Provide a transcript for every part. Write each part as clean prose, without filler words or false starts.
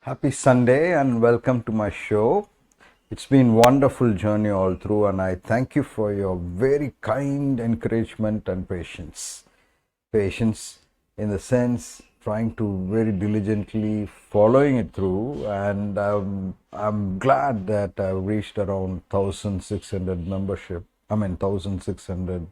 Happy Sunday and welcome to my show. It's been wonderful journey all through and I thank you for your very kind encouragement and patience. Patience in the sense trying to very diligently following it through and I'm glad that I've reached around 1600 membership. 1600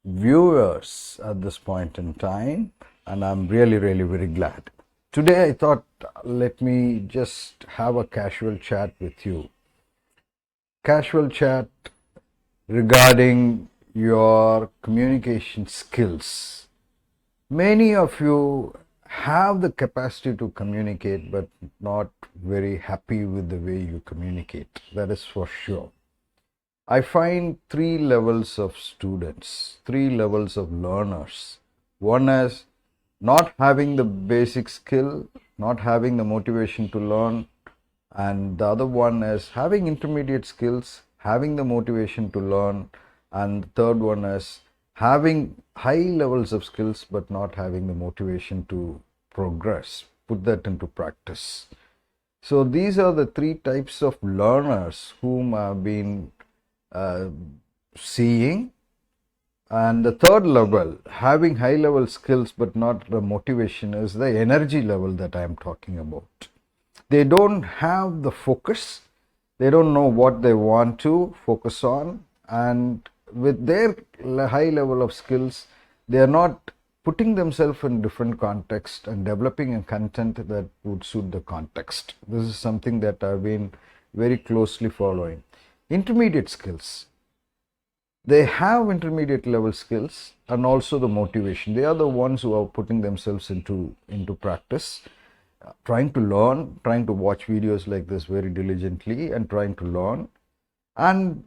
viewers at this point in time and I'm really very glad. Today I thought let me just have a casual chat with you. Casual chat regarding your communication skills. Many of you have the capacity to communicate but not very happy with the way you communicate. That is for sure. I find three levels of students, three levels of learners. One is not having the basic skill, not having the motivation to learn, and the other one is having intermediate skills, having the motivation to learn, and the third one is having high levels of skills but not having the motivation to progress, put that into practice. So these are the three types of learners whom I've been seeing. And the third level, having high level skills but not the motivation, is the energy level that I am talking about. They don't have the focus, they don't know what they want to focus on, and with their high level of skills, they are not putting themselves in different context and developing a content that would suit the context. This is something that I've been very closely following. Intermediate skills. They have intermediate level skills and also the motivation. They are the ones who are putting themselves into practice, trying to learn, trying to watch videos like this very diligently and trying to learn. And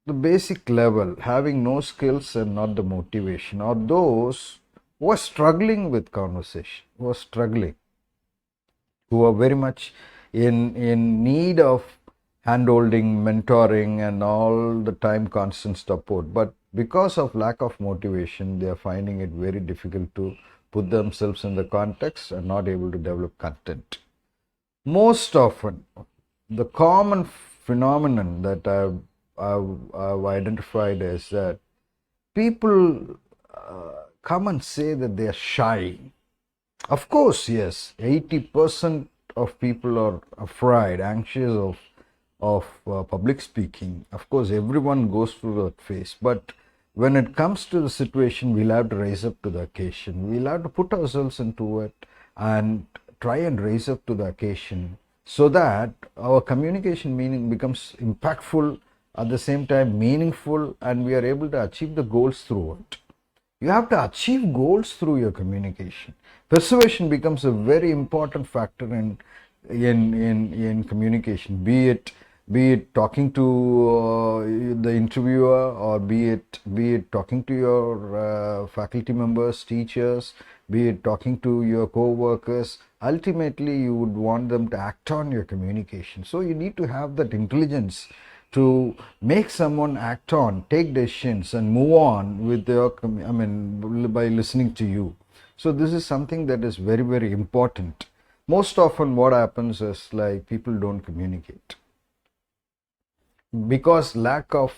the basic level, having no skills and not the motivation, are those who are struggling with conversation, who are struggling, who are very much in need of handholding, mentoring, and all the time constant support. But because of lack of motivation, they are finding it very difficult to put themselves in the context and not able to develop content. Most often, the common phenomenon that I've identified is that people come and say that they are shy. Of course, yes, 80% of people are afraid, anxious of public speaking. Of course, everyone goes through that phase, but when it comes to the situation, we'll have to rise up to the occasion. We'll have to put ourselves into it and try and rise up to the occasion so that our communication meaning becomes impactful, at the same time meaningful, and we are able to achieve the goals through it. You have to achieve goals through your communication. Persuasion becomes a very important factor in communication, be it talking to the interviewer, or be it talking to your faculty members, teachers, be it talking to your co-workers. Ultimately, you would want them to act on your communication. So you need to have that intelligence to make someone act on, take decisions, and move on with their, by listening to you. So this is something that is very important. Most often what happens is like people don't communicate because lack of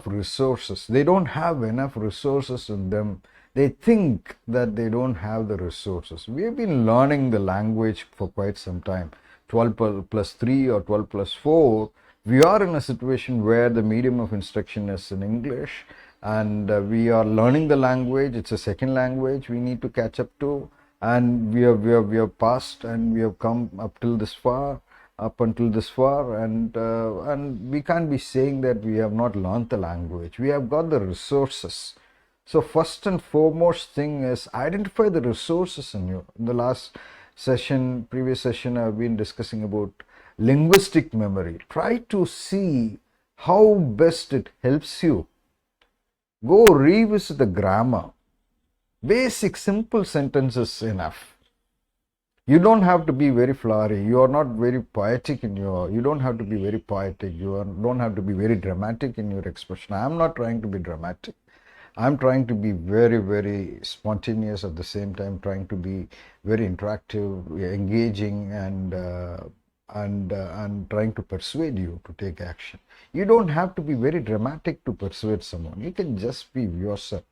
resources. They don't have enough resources in them. They think that they don't have the resources. We have been learning the language for quite some time, 12 plus 3 or 12 plus 4. We are in a situation where the medium of instruction is in English, and we are learning the language. It's a second language we need to catch up to, and we have passed and we have come up until this far, and we can't be saying that we have not learned the language. We have got the resources. So first and foremost thing is identify the resources in you. In the previous session, I've been discussing about linguistic memory. Try to see how best it helps you. Go revisit the grammar. Basic simple sentences enough. You don't have to be very flowery. You are not very poetic you don't have to be very poetic. Don't have to be very dramatic in your expression. I'm not trying to be dramatic. I'm trying to be very, very spontaneous, at the same time trying to be very interactive, engaging, and trying to persuade you to take action. You don't have to be very dramatic to persuade someone. You can just be yourself.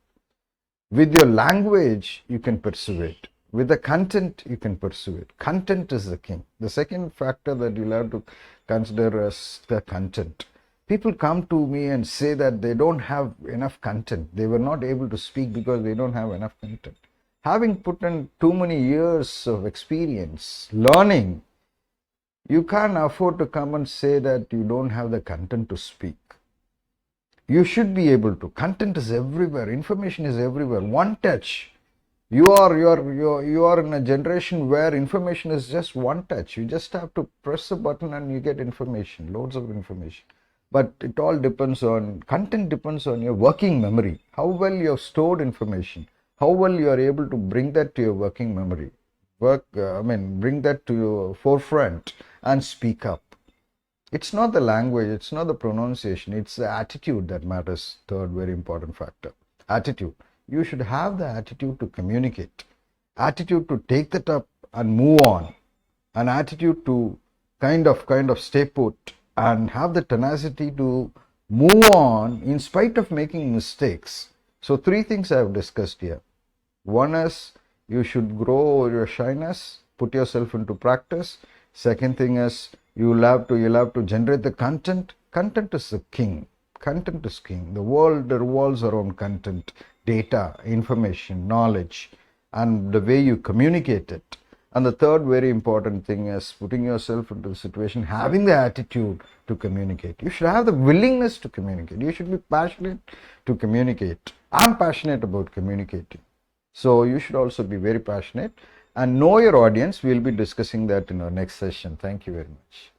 With your language, you can persuade. With the content, you can persuade. Content is the king. The second factor that you'll have to consider is the content. People come to me and say that they don't have enough content. They were not able to speak because they don't have enough content. Having put in too many years of experience, learning, you can't afford to come and say that you don't have the content to speak. You should be able to. Content is everywhere. Information is everywhere. One touch. You are in a generation where information is just one touch. You just have to press a button and you get information, loads of information. But it all depends on, content depends on your working memory. How well you have stored information. How well you are able to bring that to your working memory. Bring that to your forefront and speak up. It's not the language, it's not the pronunciation, it's the attitude that matters. Third very important factor. Attitude. You should have the attitude to communicate. Attitude to take that up and move on. An attitude to kind of stay put and have the tenacity to move on in spite of making mistakes. So 3 things I have discussed here. One is you should grow your shyness, put yourself into practice. Second thing is you'll have to generate the content. Content is the king. Content is king. The world revolves around content, data, information, knowledge, and the way you communicate it. And the third very important thing is putting yourself into the situation, having the attitude to communicate. You should have the willingness to communicate. You should be passionate to communicate. I'm passionate about communicating. So you should also be very passionate and know your audience. We'll be discussing that in our next session. Thank you very much.